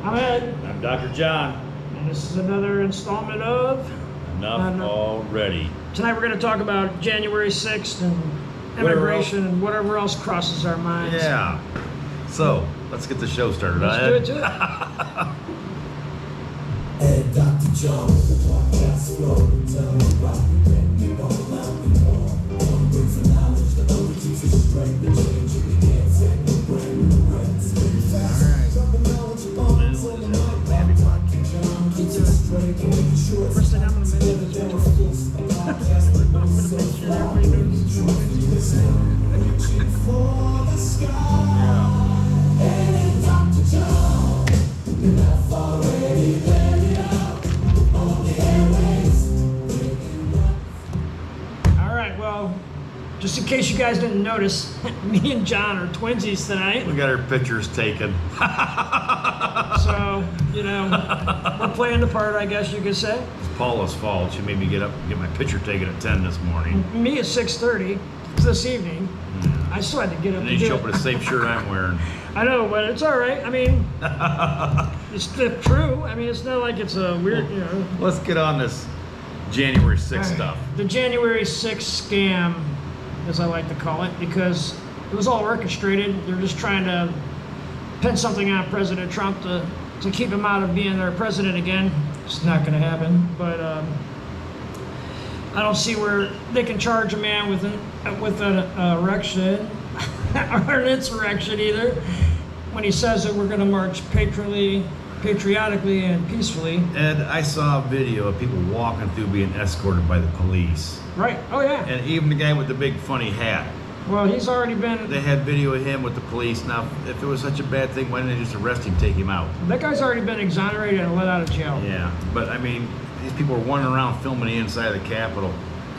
I'm Ed. I'm Dr. John. And this is another installment of Enough already. Tonight we're going to talk about January 6th and immigration and whatever else crosses our minds. Yeah. So, let's get the show started. Let's do it to it. Ed, Dr. John, the podcast flow. Tell me about it, you won't allow me more. One brings the knowledge, the other teaches strength, the change you can't take, no brand new rents. First thing I'm going to mention is I'm going to make sure everybody knows. All right, well, just in case you guys didn't notice, me and John are twinsies tonight. We got our pictures taken. So, you know, we're playing the part, I guess you could say. It's Paula's fault. She made me get up and get my picture taken at 10 this morning. Me at 6:30 this evening. I still had to get up And to you do show it. up in the same shirt I'm wearing. I know, but it's all right. I mean, it's true. I mean, it's not like it's a weird, you know. Let's get on this January 6th All right. stuff. The January 6th scam, as I like to call it, because it was all orchestrated. They're just trying to pin something on President Trump to keep him out of being their president again. It's not going to happen, but I don't see where they can charge a man with an erection or an insurrection either when he says that we're going to march patriotically and peacefully. Ed, I saw a video of people walking through being escorted by the police. Right. Oh, yeah. And even the guy with the big funny hat. Well, he's already been... They had video of him with the police. Now, if it was such a bad thing, why didn't they just arrest him, take him out? That guy's already been exonerated and let out of jail. Yeah, but I mean, these people are wandering around filming the inside of the Capitol.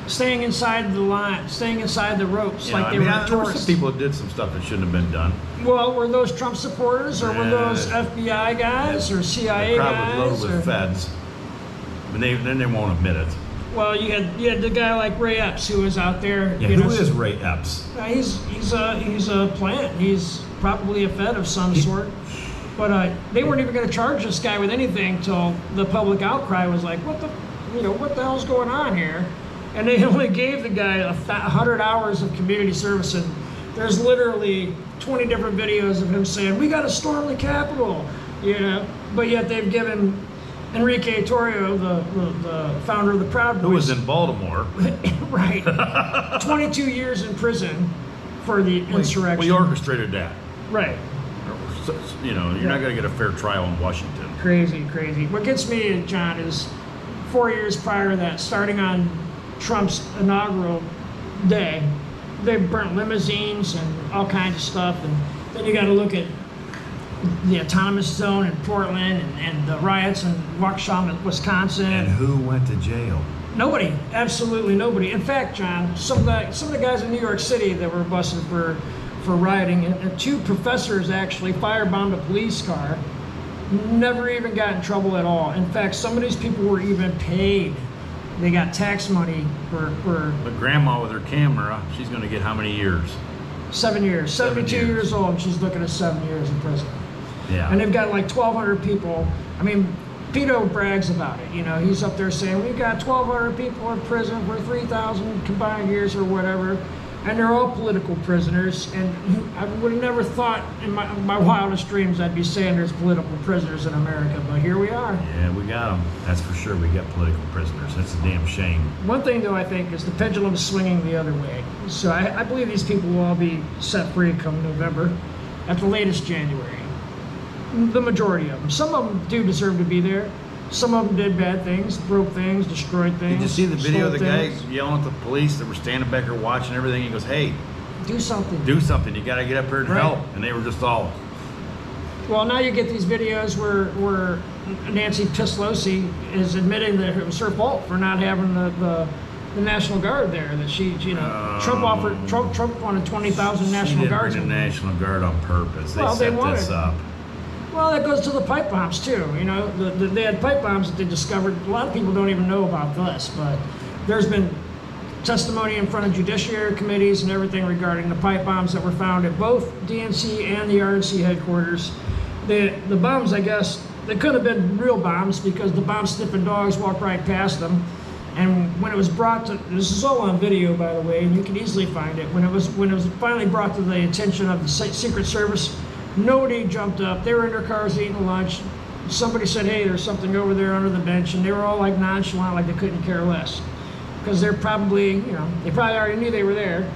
Staying inside the line, staying inside the ropes, You know, like they I mean, were there were tourists. some people that did some stuff that shouldn't have been done. Well, were those Trump supporters, or were those FBI guys, or CIA The crowd guys? was loaded with feds, and then they won't admit it. Well, you had the guy like Ray Epps who was out there. Yeah, you who know, is Ray Epps? He's a plant. He's probably a Fed of some sort. But they weren't even going to charge this guy with anything until the public outcry was like, what the hell's going on here? And they only gave the guy 100 hours of community service, and there's literally 20 different videos of him saying, "We got to storm the Capitol," you know. But yet they've given Enrique Torrio, the founder of the Proud Boys, Who was in Baltimore? right, 22 years in prison for the insurrection. We orchestrated that. Right. So, you know, you're not going to get a fair trial in Washington. Crazy. What gets me, John, is 4 years prior to that, starting on Trump's inaugural day, they burnt limousines and all kinds of stuff. And then you got to look at the autonomous zone in Portland and the riots in Waukesha, Wisconsin. And who went to jail? Nobody, absolutely nobody. In fact, John, some of the guys in New York City that were busted for rioting, and two professors actually firebombed a police car, never even got in trouble at all. In fact, some of these people were even paid. They got tax money for But grandma with her camera, she's going to get how many years? 7 years. 72 years old, and she's looking at 7 years in prison. Yeah. And they've got like 1,200 people. I mean, Pito brags about it. You know, he's up there saying, we've got 1,200 people in prison for 3,000 combined years or whatever. And they're all political prisoners. And I would have never thought in my wildest dreams I'd be saying there's political prisoners in America, but here we are. Yeah, we got them. That's for sure. We got political prisoners. That's a damn shame. One thing, though, I think is the pendulum is swinging the other way. So I believe these people will all be set free come November, at the latest January. The majority of them. Some of them do deserve to be there. Some of them did bad things, broke things, destroyed things. Did you see the video of the stole guy things. yelling at the police that were standing back there watching everything? He goes, "Hey, Do something. do something. You got to get up here and Right. help." And they were just all, Well, now you get these videos where Nancy Pelosi is admitting that it was her fault for not having the National Guard there. That Trump wanted 20,000 National Guards. She didn't bring the National Guard on purpose. They Well, they set wanted this it. up. Well, that goes to the pipe bombs too. You know, they had pipe bombs that they discovered. A lot of people don't even know about this, but there's been testimony in front of judiciary committees and everything regarding the pipe bombs that were found at both DNC and the RNC headquarters. The bombs, I guess, they could have been real bombs because the bomb sniffing dogs walked right past them. And when it was brought to, this is all on video, by the way, and you can easily find it. When it was finally brought to the attention of the Secret Service, nobody jumped up. They were in their cars eating lunch. Somebody said, "Hey, there's something over there under the bench," and they were all like nonchalant, like they couldn't care less, because they're probably, they probably already knew they were there.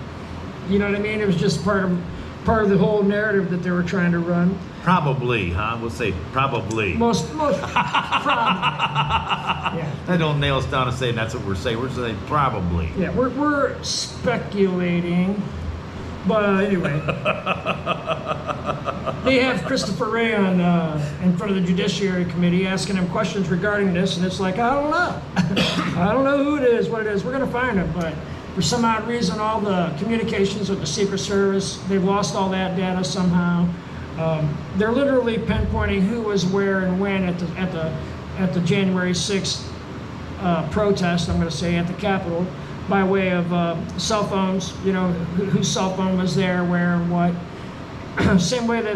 You know what I mean? It was just part of the whole narrative that they were trying to run. Probably, huh? We'll say probably. Most probably. Yeah. That don't nail us down to saying that's what we're saying. We're saying probably. Yeah, we're speculating, but anyway. They have Christopher Wray on in front of the Judiciary Committee asking him questions regarding this, and it's like, I don't know. I don't know who it is, what it is. We're going to find him, but for some odd reason, all the communications with the Secret Service, they've lost all that data somehow. They're literally pinpointing who was where and when at the January 6th protest, I'm going to say, at the Capitol, by way of cell phones, whose cell phone was there, where, and what. Same way that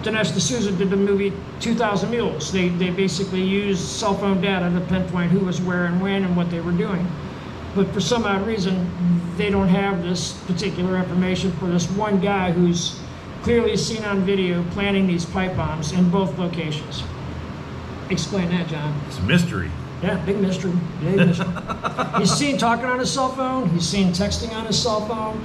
Dinesh D'Souza did the movie 2,000 Mules. They basically used cell phone data to pinpoint who was where and when and what they were doing. But for some odd reason, they don't have this particular information for this one guy who's clearly seen on video planting these pipe bombs in both locations. Explain that, John. It's a mystery. Yeah, big mystery. Big mystery. He's seen talking on his cell phone. He's seen texting on his cell phone.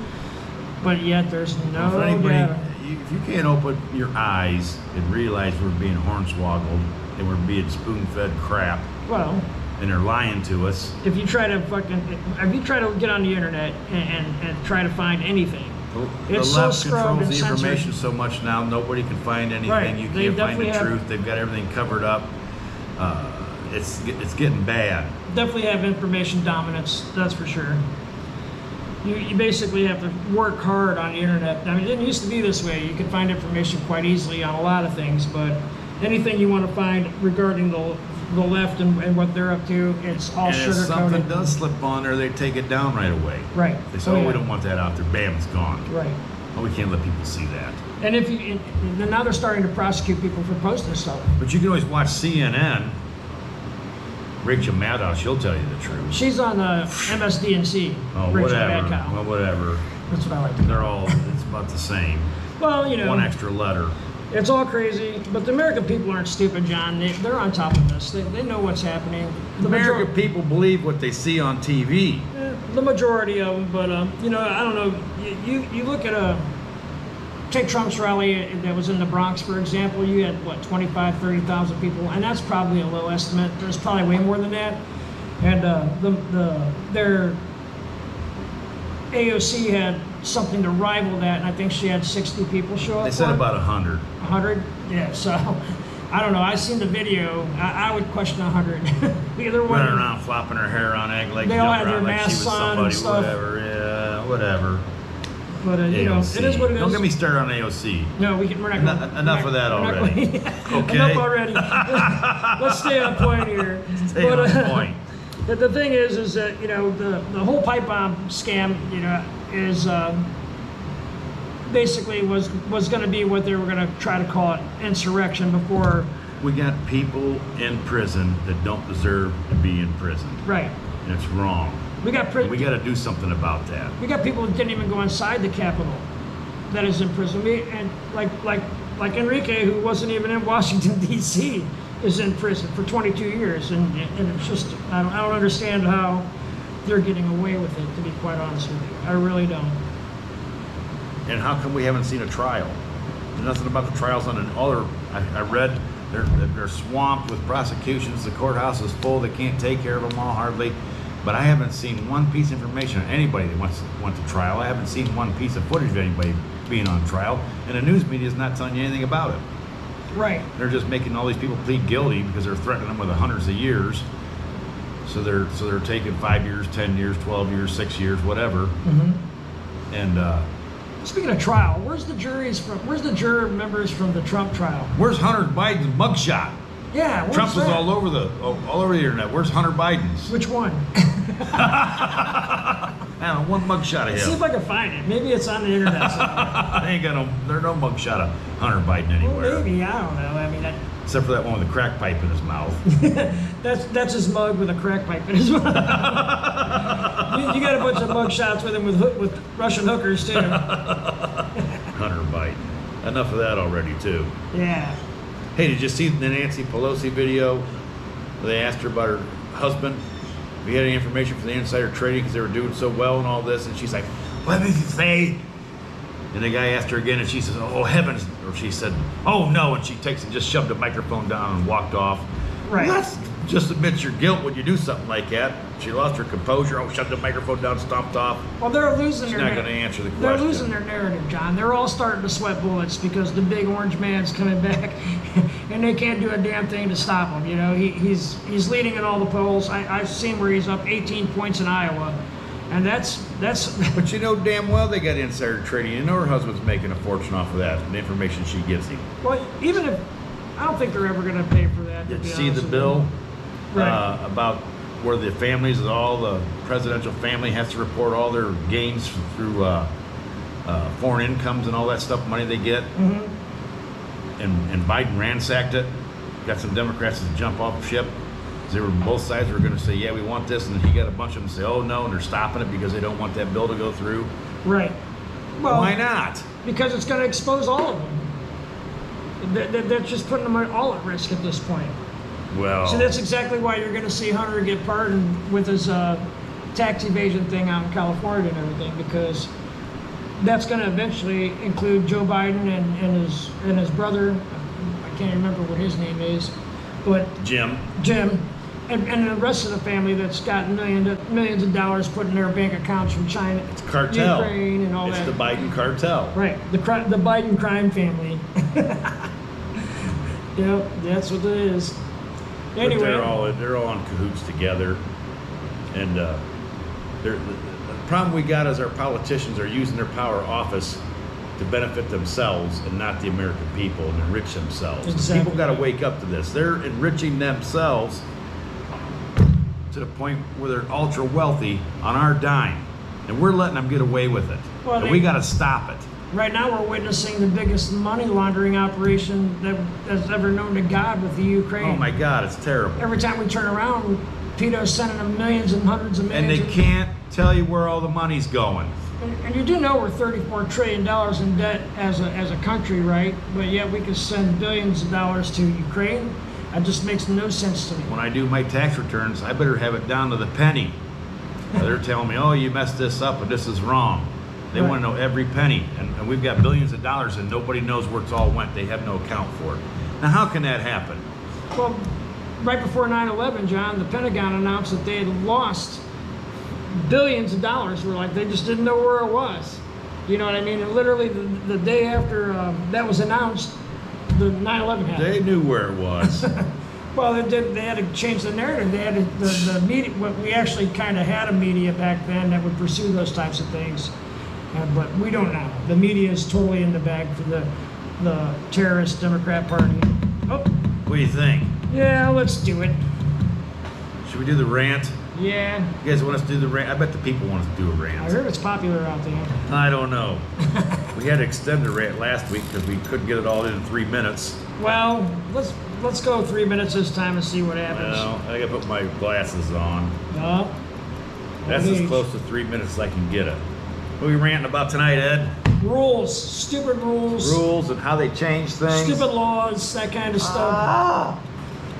But yet there's no For anybody, data. if you can't open your eyes and realize we're being hornswoggled and we're being spoon-fed crap, Well, and they're lying to us. if you try to get on the internet and try to find anything, The it's so left scrubbed controls and the censored. information so much now, nobody can find anything. Right. You They can't find the definitely have- truth. They've got everything covered up. It's getting bad. definitely have information dominance, that's for sure. You basically have to work hard on the internet. I mean, it didn't used to be this way. You could find information quite easily on a lot of things, but anything you want to find regarding the left and what they're up to, it's all And if something sugar-coated. does slip on there, they take it down right away. Right. They say, Oh, oh, yeah. we don't want that out there. Bam, it's gone. Right. Oh, we can't let people see that. And and now they're starting to prosecute people for posting stuff. But you can always watch CNN. Rachel Maddow, she'll tell you the truth. She's on MSDNC. Oh, Rachel whatever. Maddow. Well, whatever. That's what I like to do. They're all, it's about the same. Well, One extra letter. it's all crazy, but the American people aren't stupid, John. They're on top of this. They know what's happening. The American people believe what they see on TV. The majority of them, but I don't know. You look at take Trump's rally that was in the Bronx, for example. You had 25,000-30,000 people, and that's probably a low estimate. There's probably way more than that. And their AOC had something to rival that, and I think she had 60 people show up. They said for it. about 100. 100? Yeah. So I don't know. I seen the video. I would question 100. Either one. Running around flopping her hair on egg legs, They all jumping had their around like she was masks on and somebody, stuff. whatever. Yeah, whatever. But it AOC. is what it is. Don't get me started on AOC. No, we're not going. Enough of that already. Okay. Enough already. Let's stay on point here. Stay on point. The thing is that the whole pipe bomb scam, is basically was going to be what they were going to try to call it, insurrection before. We got people in prison that don't deserve to be in prison. Right. And it's wrong. We got We got to do something about that. we got people that didn't even go inside the Capitol that is in prison. And like Enrique, who wasn't even in Washington D.C., is in prison for 22 years, and it's just I don't understand how they're getting away with it. To be quite honest with you, I really don't. And how come we haven't seen a trial? There's nothing about the trials on I read they're swamped with prosecutions. The courthouse is full. They can't take care of them all hardly. But I haven't seen one piece of information on anybody that went to trial. I haven't seen one piece of footage of anybody being on trial. And the news media is not telling you anything about it. Right. They're just making all these people plead guilty because they're threatening them with hundreds of years. So they're taking 5 years, 10 years, 12 years, 6 years, whatever. Mm-hmm. And Speaking of trial, where's the juries from? Where's the juror members from the Trump trial? where's Hunter Biden's mugshot? Yeah, where's Trump was that? all over the internet. Where's Hunter Biden's? Which one? I don't know, one mugshot of See if him. I can find it. Maybe it's on the internet somewhere. Ain't got no, there's no mugshot of Hunter Biden Well, anywhere. maybe, I don't know. I mean, Except for that one with the crack pipe in his mouth. that's his mug with a crack pipe in his mouth. you got a bunch of mug shots with him with Russian hookers too. Hunter Biden. Enough of that already, too. Yeah. Hey, did you see the Nancy Pelosi video? They asked her about her husband. We had any information from the insider trading because they were doing so well and all this, and she's like, "What did you say?" And the guy asked her again, and she says, "Oh heavens!" Or she said, "Oh no!" And she takes and just shoved the microphone down and walked off. Right. Well, that's just admits your guilt when you do something like that. She lost her composure. Oh, shoved the microphone down, stomped off. Well, they're losing She's their not going to answer the question. They're losing their narrative, John. They're all starting to sweat bullets because the big orange man's coming back, and they can't do a damn thing to stop him. You know, he's leading in all the polls. I've seen where he's up 18 points in Iowa, and that's. But you know damn well they got insider trading. You know her husband's making a fortune off of that, the information she gives him. Well, even if I don't think they're ever going to pay for that. Did you see the bill about where the families, all the presidential family has to report all their gains through foreign incomes and all that stuff, money they get? Mm-hmm. And Biden ransacked it. Got some Democrats to jump off ship. They were both sides were going to say, yeah, we want this, and then he got a bunch of them say, oh no, and they're stopping it because they don't want that bill to go through. Right. Well, why not? Because it's going to expose all of them. They're just putting them all at risk at this point. Well, So that's exactly why you're going to see Hunter get pardoned with his tax evasion thing out in California and everything, because that's going to eventually include Joe Biden and his brother. I can't remember what his name is, but Jim. And the rest of the family that's got millions of dollars put in their bank accounts from China, It's cartel. Ukraine, and all it's that. the Biden cartel. Right, the Biden crime family. Yep, that's what it is. But Anyway, they're all in cahoots together, and the problem we got is our politicians are using their power office to benefit themselves and not the American people and enrich themselves. Exactly. People got to wake up to this. They're enriching themselves to the point where they're ultra wealthy on our dime, and we're letting them get away with it. Well, and we got to stop it. right now we're witnessing the biggest money laundering operation that's ever known to God with the Ukraine. Oh my God, it's terrible. Every time we turn around, Peto's sending them millions and hundreds of And millions. they can't tell you where all the money's going. And you do know we're $34 trillion in debt as a country, right? But yet we can send billions of dollars to Ukraine. That just makes no sense to me. When I do my tax returns, I better have it down to the penny. They're telling me, oh, you messed this up and this is wrong. They Right. want to know every penny. And we've got billions of dollars and nobody knows where it's all went. They have no account for it. Now, how can that happen? Well, right before 9/11, John, the Pentagon announced that they had lost billions of dollars. We're like, they just didn't know where it was. You know what I mean? And literally the day after that was announced, the 9/11 happened. They knew where it was. Well, they had to change the narrative. They had the media. We actually kind of had a media back then that would pursue those types of things, but we don't now. The media is totally in the bag for the terrorist Democrat Party. Oh, What do you think? yeah, let's do it. Should we do the rant? Yeah, You guys want us to do the rant? I bet the people want us to do a I rant. heard it's popular out there. I don't know. We had to extend the rant last week because we couldn't get it all in 3 minutes. Well, let's go 3 minutes this time and see what happens. Well, I gotta put my glasses on. No. That's Old as age. close to 3 minutes as I can get it. What are we ranting about tonight, Ed? Rules, stupid rules, Rules and how they change things. stupid laws, that kind of stuff. Ah.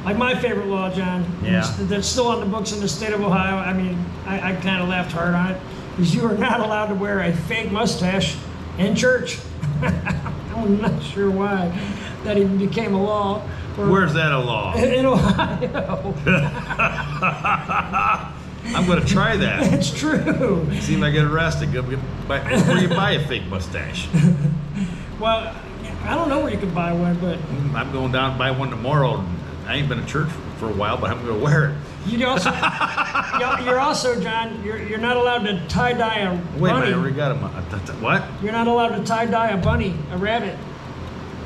Like my favorite law, John, Yeah. that's still on the books in the state of Ohio. I mean, I kind of laughed hard on it. Is you are not allowed to wear a fake mustache in church. I'm not sure why that even became a law. Where's that a law? In Ohio. I'm gonna try that. It's true. See if I get arrested. Where you buy a fake mustache? Well, I don't know where you can buy one, but I'm going down to buy one tomorrow. I ain't been to church for a while, but I'm gonna wear it. you're also, John, you're not allowed to tie dye a Wait a bunny. minute, I already got a what? You're not allowed to tie dye a bunny, a rabbit.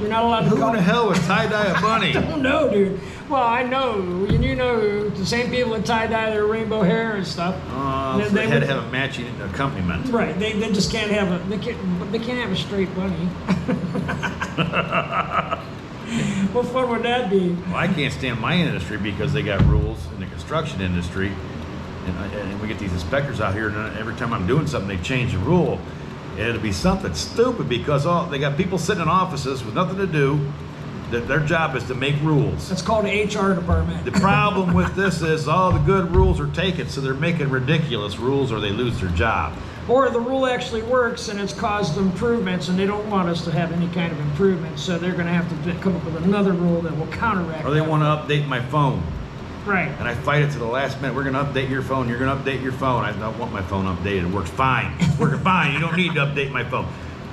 You're not allowed to Who call in the hell would tie-dye a bunny? I don't know, dude. Well, I know, and you know, the same people that tie-dye their rainbow hair and stuff. Oh, so they had to have a matching accompaniment. Right, they just can't have they can't have a straight bunny. What fun would that be? Well, I can't stand my industry because they got rules in the construction industry, and we get these inspectors out here, and every time I'm doing something, they change the rule. It'll be something stupid because they got people sitting in offices with nothing to do. Their job is to make rules. That's called the HR department. The problem with this is all the good rules are taken, so they're making ridiculous rules or they lose their job. Or the rule actually works and it's caused improvements, and they don't want us to have any kind of improvements, so they're going to have to come up with another rule that will counteract. Or they that. want to update my phone. Right. And I fight it to the last minute. We're going to update your phone. You're going to update your phone. I don't want my phone updated. It works fine. It's working fine. You don't need to update my phone.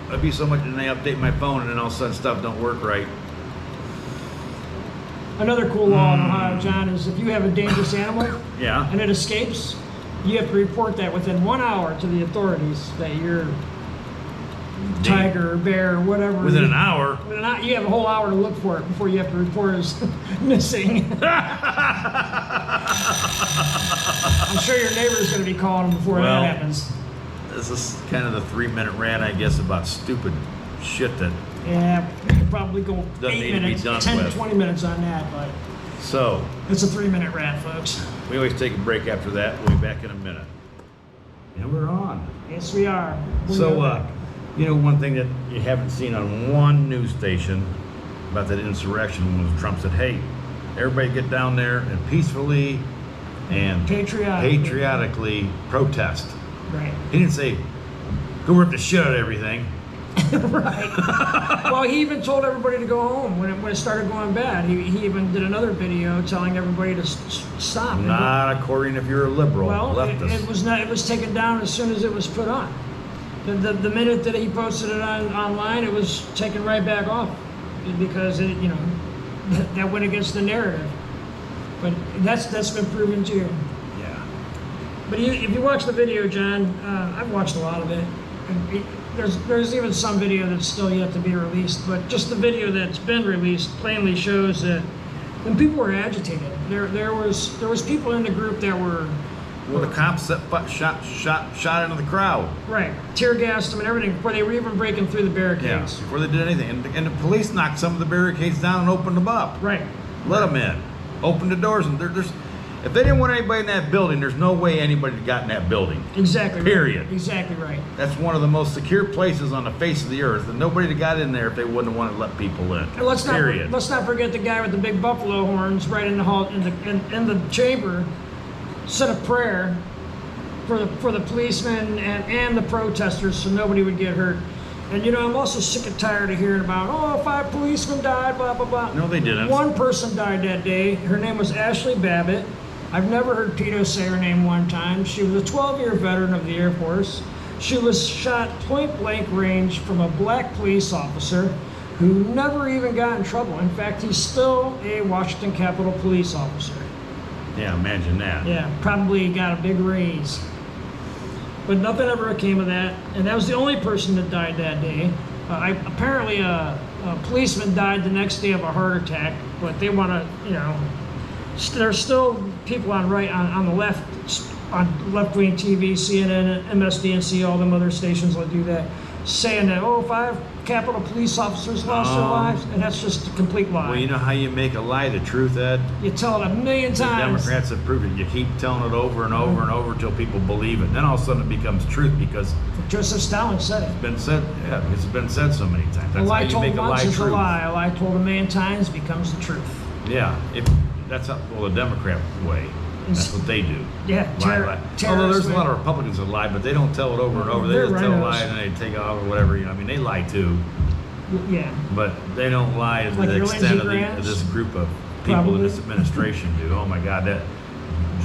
It'd be so much, and they update my phone, and then all of a sudden stuff don't work right. Another cool law in Ohio, John, is if you have a dangerous animal Yeah. and it escapes, you have to report that within 1 hour to the authorities that you're tiger or bear or whatever. Within an hour. You have a whole hour to look for it before you have to report it as missing. I'm sure your neighbor's going to be calling them before Well, that happens. This is kind of the 3-minute rant, I guess, about stupid shit that. Yeah, you could probably go Doesn't 8 need to be minutes, done 10 with. to 20 minutes on that, but So, it's a 3-minute rant, folks. we always take a break after that. We'll be back in a minute. And we're on. Yes, we are. So, one thing that you haven't seen on one news station about that insurrection was Trump said, hey, everybody get down there and peacefully and patriotically protest. Right. He didn't say, go rip the shit out of everything. Right. Well, he even told everybody to go home when it started going bad. He even did another video telling everybody to stop. Not according if you're a liberal, Well, leftist. it was not. It was taken down as soon as it was put on. The minute that he posted it online, it was taken right back off because that went against the narrative. But that's been proven too. Yeah. But if you watch the video, John, I've watched a lot of it. And there's even some video that's still yet to be released, but just the video that's been released plainly shows that when people were agitated, there was people in the group that were. Well, the cops shot into the crowd. Right, tear gassed them and everything before they were even breaking through the barricades. Yeah, before they did anything. And the police knocked some of the barricades down and opened them up. Right. Let them in. Open the doors. And there's, if they didn't want anybody in that building, there's no way anybody got in that building. Exactly. Period. Right. Exactly right. That's one of the most secure places on the face of the earth. And nobody got in there if they wouldn't have wanted to let people in. And let's Period. not forget the guy with the big buffalo horns right in the hall in the chamber said a prayer for the policemen and the protesters so nobody would get hurt. And I'm also sick and tired of hearing about 5 policemen died, blah blah blah. No, they didn't. One person died that day. Her name was Ashley Babbitt. I've never heard Pito say her name one time. She was a 12-year veteran of the Air Force. She was shot point-blank range from a black police officer who never even got in trouble. In fact, he's still a Washington Capitol police officer. Yeah, imagine that. Yeah, probably got a big raise. But nothing ever came of that, and that was the only person that died that day. Apparently, a policeman died the next day of a heart attack, but they want to, there's still people on the left, on left-wing TV, CNN, MSDNC, all them other stations that do that, saying that 5 Capitol police officers lost their lives, and that's just a complete lie. Well, you know how you make a lie the truth, Ed? You tell it a million The times. Democrats have proved it. You keep telling it over and over and over until people believe it. Then all of a sudden it becomes truth because Joseph Stalin said it. it's been said. Yeah, it's been said so many times. A That's how lie you told make a lie once is a true. lie. A lie told a million times becomes the truth. Yeah, that's how, the Democrat way. That's what they do. Yeah, Lie. Although there's a way. lot of Republicans that lie, but they don't tell it over and over. They They're just tell a rhinos. lie and they take it off or whatever. I mean, they lie too, Yeah. but they don't lie to Like the your extent Lindsey of Grahams? this group of people Probably. in this administration do. Oh my God, that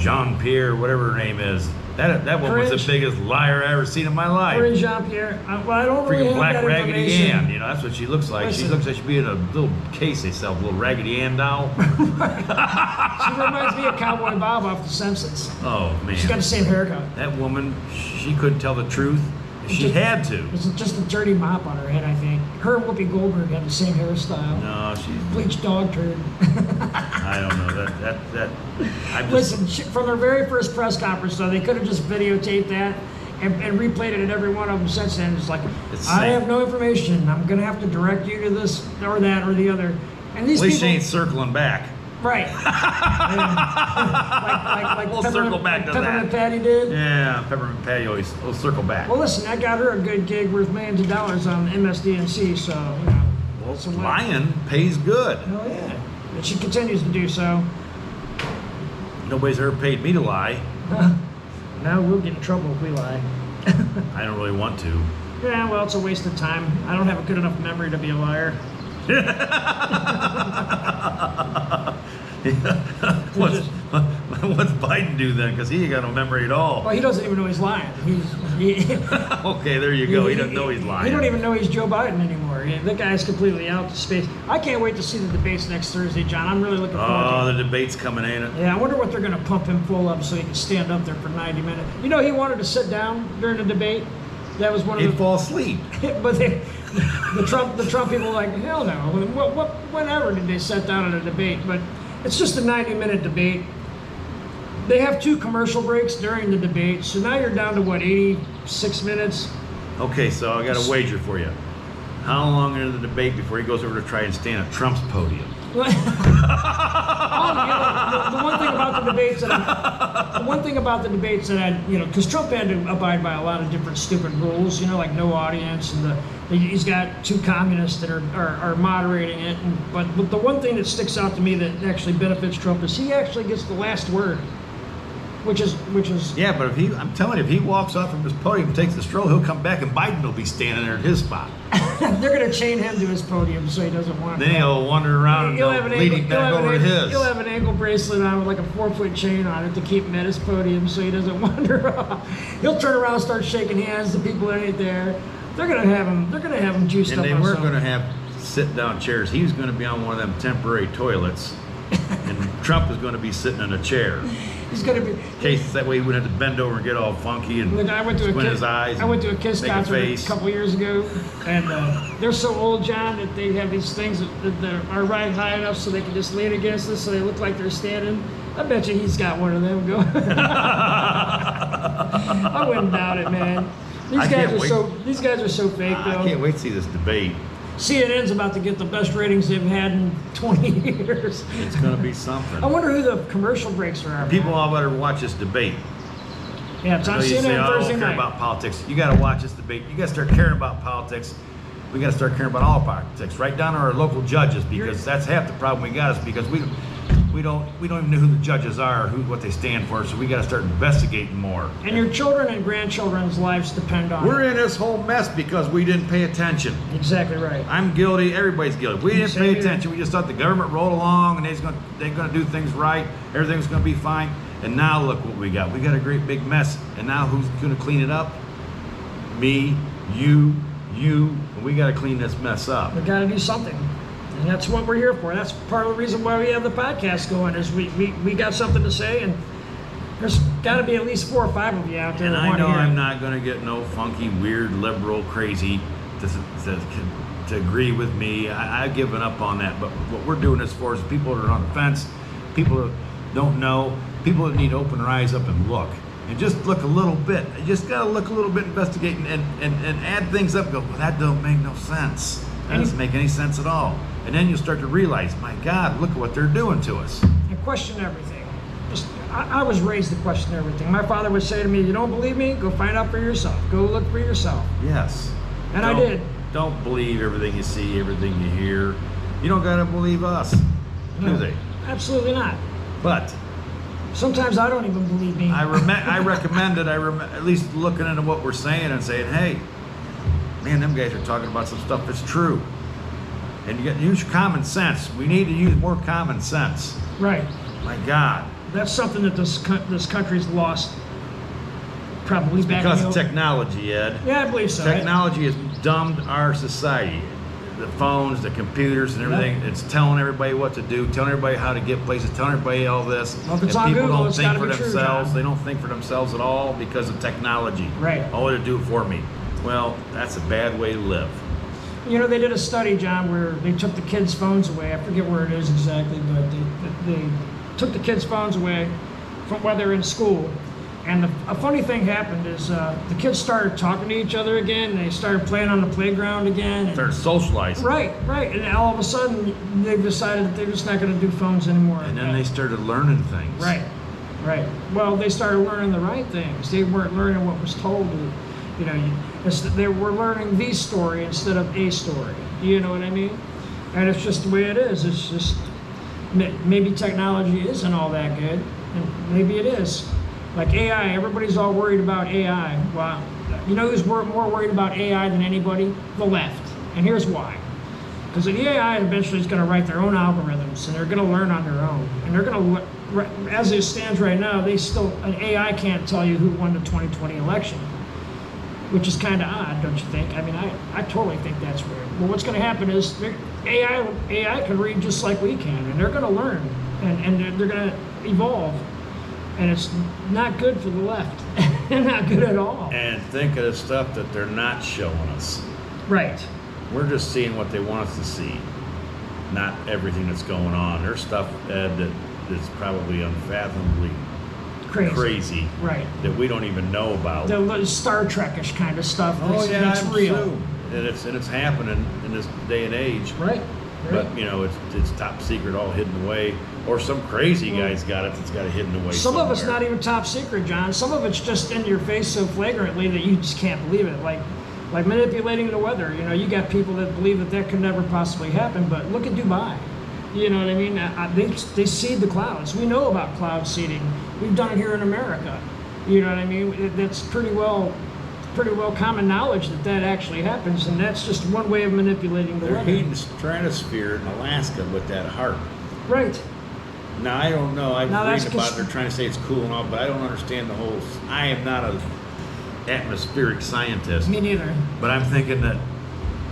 Jean-Pierre, whatever her name is, that woman's the Cringe. biggest liar I ever seen in my life. Or in Jean-Pierre. I don't really Freaking have black that Raggedy information. Ann, that's what she looks like. She Listen. looks like she'd be in a little case they sell, a little Raggedy Ann doll. She reminds me of Cowboy Bob off The Simpsons. Oh man, She's got the same haircut. that woman, she couldn't tell the truth. She had to. It's just a dirty mop on her head, I think. Her and Whoopi Goldberg have the same hairstyle. No, she's. Bleached dog turd. I don't know that. I'm just, Listen, from their very first press conference, though, they could have just videotaped that and replayed it at every one of them since then. It's like, It's I same. have no information. I'm going to have to direct you to this or that or the other. And these At least people, she ain't circling back. right? like We'll circle back to Peppermint that. Patty did. Yeah, Peppermint Patty always will circle back. Well, listen, I got her a good gig worth millions of dollars on MSDNC, so you know. Well, some way. lying pays good. Oh yeah, and she continues to do so. Nobody's ever paid me to lie. Now we'll get in trouble if we lie. I don't really want to. Yeah, well, it's a waste of time. I don't have a good enough memory to be a liar. What's Biden do then? Because he ain't got no memory at all. Well, he doesn't even know he's lying. Okay, there you go. He doesn't know he's lying. He don't even know he's Joe Biden anymore. That guy's completely out to space. I can't wait to see the debates next Thursday, John. I'm really looking forward to Oh, it. the debate's coming, ain't it? Yeah, I wonder what they're going to pump him full of so he can stand up there for 90 minutes. You know, he wanted to sit down during the debate. That was one of He'd the. fall asleep. But the Trump people were like, hell no. Whenever did they sit down in a debate? But it's just a 90-minute debate. They have 2 commercial breaks during the debate, so now you're down to what, 86 minutes? Okay, so I got a wager for you. How long into the debate before he goes over to try and stand at Trump's podium? The one thing about the debates that I, you know, because Trump had to abide by a lot of different stupid rules, you know, like no audience, and he's got 2 communists that are moderating it. But the one thing that sticks out to me that actually benefits Trump is he actually gets the last word, which is Yeah, but I'm telling you, if he walks off from his podium and takes the stroll, he'll come back and Biden will be standing there at his spot. they're going to chain him to his podium so he doesn't want. Then he'll wander around and He'll have an lead ankle, him back over to his. He'll have an ankle bracelet on with like a 4-foot chain on it to keep him at his podium so he doesn't wander off. He'll turn around and start shaking hands to people that ain't there. They're gonna have him juiced And up. they on weren't something. going to have sit-down chairs. He was going to be on one of them temporary toilets, and Trump is going to be sitting in a chair. He's gonna be. In case that way he wouldn't have to bend over and get all funky and Look, I went to squint a his eyes. I went to a Kiss make a concert face. a couple years ago, and they're so old, John, that they have these things that are right high enough so they can just lean against us, so they look like they're standing. I bet you he's got one of them going. I wouldn't doubt it, man. These guys are so fake, though. I can't wait to see this debate. CNN's about to get the best ratings they've had in 20 years. It's going to be something. I wonder who the commercial breaks are. People all better watch this debate. Yeah, it's I on know you CNN say, I Thursday don't care night. about politics. You got to watch this debate. You got to start caring about politics. We got to start caring about all politics, right down to our local judges, because that's half the problem we got is because we don't even know who the judges are, what they stand for. So we got to start investigating more. And your children and grandchildren's lives depend on We're it. in this whole mess because we didn't pay attention. Exactly right. I'm guilty. Everybody's guilty. We didn't Same pay here. attention. We just thought the government rolled along and they're going to do things right. Everything's going to be fine. And now look what we got. We got a great big mess. And now who's going to clean it up? Me, you. And we got to clean this mess up. We got to do something. And that's what we're here for. That's part of the reason why we have the podcast going is we got something to say, and there's got to be at least 4 or 5 of you out there And that I want to know hear I'm it. not going to get no funky, weird, liberal, crazy to agree with me. I've given up on that. But what we're doing this for is people that are on the fence, people that don't know, people that need to open their eyes up and look. And just look a little bit. You just got to look a little bit, investigate, and add things up. Go, well, that don't make no sense. That doesn't make any sense at all. And then you'll start to realize, my God, look at what they're doing to us. And question everything. I was raised to question everything. My father would say to me, "You don't believe me? Go find out for yourself. Go look for yourself." Yes. And I did. Don't believe everything you see, everything you hear. You don't got to believe us, do they? Absolutely not. But Sometimes I don't even believe me. I recommend it. At least looking into what we're saying and saying, hey, man, them guys are talking about some stuff that's true. And you got to use common sense. We need to use more common sense. Right. My God. That's something that this country's lost. Probably back Because in of the- technology, Ed. Yeah, I believe so. Technology has dumbed our society. The phones, the computers, and everything. Yep. It's telling everybody what to do, telling everybody how to get places, telling everybody all this. Well, if it's and on people Google, don't it's think gotta for be true, themselves. John. They don't think for themselves at all because of technology. Right. Oh, it'll do it for me. Well, that's a bad way to live. You know, they did a study, John, where they took the kids' phones away. I forget where it is exactly, but they took the kids' phones away from while they're in school. And a funny thing happened is the kids started talking to each other again. And they started playing on the playground again. And, Started socializing. right. And all of a sudden, they've decided that they're just not going to do phones anymore. And then they started learning things. Right. Well, they started learning the right things. They weren't learning what was told. You know, they were learning the story instead of a story. You know what I mean? And it's just the way it is. It's just maybe technology isn't all that good, and maybe it is. Like AI, everybody's all worried about AI. Well, you know who's more worried about AI than anybody? The left. And here's why. Because the AI eventually is going to write their own algorithms, and they're going to learn on their own. And they're going to, as it stands right now, an AI can't tell you who won the 2020 election, which is kind of odd, don't you think? I mean, I totally think that's weird. But what's going to happen is AI can read just like we can, and they're going to learn, and they're going to evolve. And it's not good for the left. Not good at all. And think of the stuff that they're not showing us. Right. We're just seeing what they want us to see, not everything that's going on. There's stuff, Ed, that's probably unfathomably crazy. Right. That we don't even know about. The Star Trek-ish kind of stuff that's I'm real. True. And it's happening in this day and age. Right. But you know, it's top secret, all hidden away, or some crazy guy's got it that's got it hidden away. Some somewhere. of it's not even top secret, John. Some of it's just in your face so flagrantly that you just can't believe it. Like manipulating the weather. You know, you got people that believe that could never possibly happen. But look at Dubai. You know what I mean? They seed the clouds. We know about cloud seeding. We've done it here in America. You know what I mean? That's pretty well common knowledge that actually happens, and that's just one way of manipulating the They're weather. heating the stratosphere in Alaska with that HARP. Right. Now I don't know. I've Now, read that's about it. just- They're trying to say it's cool and all, but I don't understand the whole. I am not a atmospheric scientist, Me neither. but I'm thinking that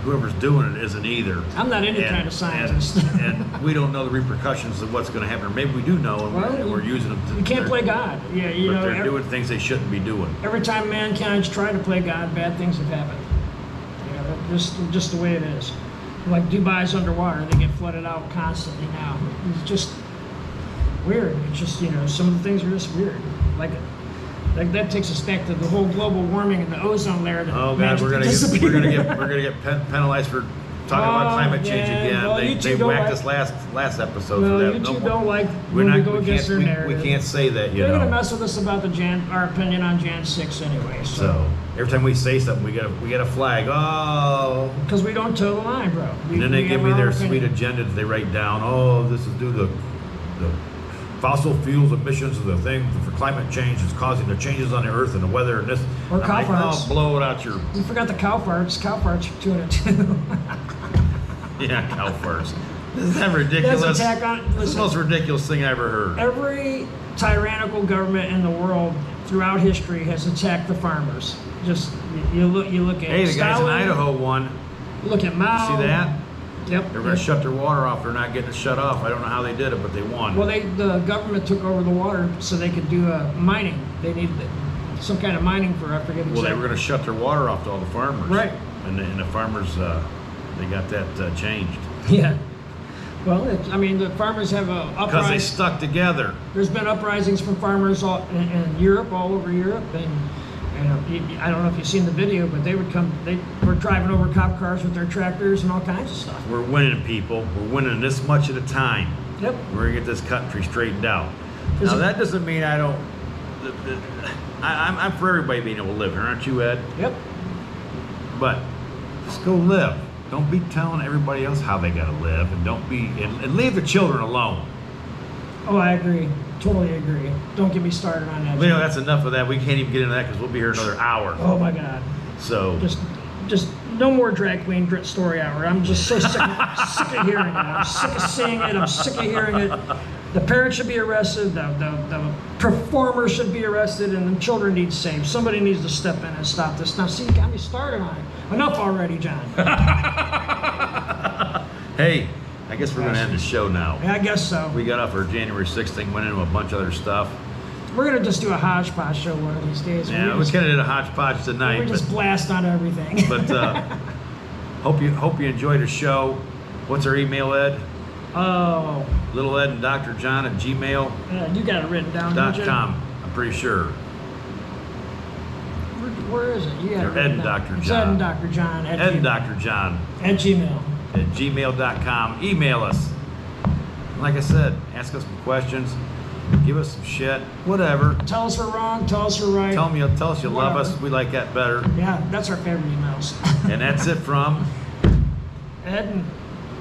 whoever's doing it isn't either. I'm not any kind of scientist. and we don't know the repercussions of what's going to happen. Or maybe we do know, and Well, we're using them. You can't play God. Yeah, you but know. they're doing things they shouldn't be doing. Every time mankind's tried to play God, bad things have happened. You know, just the way it is. Like Dubai's underwater, they get flooded out constantly now. It's just weird. It's just, you know, some of the things are just weird. Like that takes us back to the whole global warming and the ozone layer. That Oh God, we're gonna get penalized for talking about Oh, climate change yeah. again. Well, they YouTube don't whacked like- us last episode Well, for that. YouTube more. don't like We're when not. we go against their we narrative. can't say that. You They're know. gonna mess with us about our opinion on Jan 6 anyway. So every time we say something, we get a flag. Oh. Because we don't toe the line, bro. And then they we give have me our their own sweet opinion. agenda that they write down. Oh, this is due to the fossil fuels emissions of the thing for climate change is causing the changes on the earth and the weather and this. Or I'm cow like, farts. oh, blow it out your We forgot the cow farts. Cow farts are doing it too. yeah, cow farts. Isn't that ridiculous? That's attack on. This is the Listen, most ridiculous thing I ever heard. every tyrannical government in the world throughout history has attacked the farmers. Just you look at. Hey, the guys in Stalin, Idaho won. Look at Mao. See that? Yep. They're going to shut their water off. They're not getting it shut off. I don't know how they did it, but they won. Well, the government took over the water so they could do mining. They needed some kind of mining for, I forget exactly. Well, they were going to shut their water off to all the farmers. Right. And the farmers, they got that changed. Yeah. Well, the farmers have a Because they uprising. stuck together. There's been uprisings from farmers in Europe, all over Europe, and I don't know if you've seen the video, but they would come. They were driving over cop cars with their tractors and all kinds of stuff. We're winning, people. We're winning this much at a time. Yep. We're going to get this country straightened out. Is Now, it- that doesn't mean I don't... I'm for everybody being able to live here, aren't you, Ed? Yep. But just go live. Don't be telling everybody else how they got to live, and leave the children alone. Oh, I agree. Totally agree. Don't get me started on that. You know, that's enough of that. We can't even get into that because we'll be here another hour. Oh my God. So Just no more drag queen story hour. I'm just so sick of hearing it. I'm sick of seeing it. I'm sick of hearing it. The parents should be arrested. The performer should be arrested, and the children need saved. Somebody needs to step in and stop this. Now, see, you got me started on it. Enough already, John. hey, I guess we're going to end the show now. Yeah, I guess so. We got off our January 6th thing, went into a bunch of other stuff. We're gonna just do a hodgepodge show one of these days. Yeah, we kind of did a hodgepodge tonight. We just blast on everything. But Hope you enjoyed the show. What's our email, Ed? Oh, Little Ed and Dr. John at gmail.com. you got it written down, don't you? I'm pretty sure. Where is it? You got it Or written Ed and down. Dr. It's John. Ed and Dr. John at Ed and Gmail. Dr. John At Gmail. at gmail.com. Email us. Like I said, ask us some questions. Give us some shit. Whatever. Tell us we're wrong. Tell us we're right. Tell us you love us. Whatever. We like that better. Yeah, that's our favorite emails. And that's it from Ed and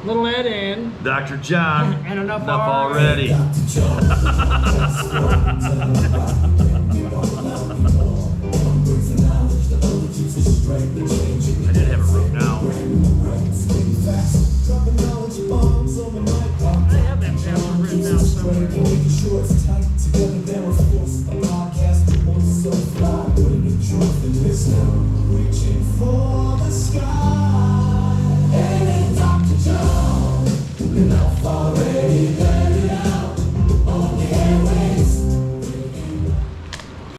Little Ed and Dr. John. And enough already. Dr. Joe, podcast flow, tell them about it, and you don't allow me more. One brings the knowledge, the other keeps the strength, the change you I did have it wrote down. Spitting facts, dropping knowledge bombs on the mic. I have that password written down somewhere. Making sure it's tight together, they're a force. A podcast that wants so fly, putting the truth in wisdom, reaching for the sky. And Dr. Joe, enough already done.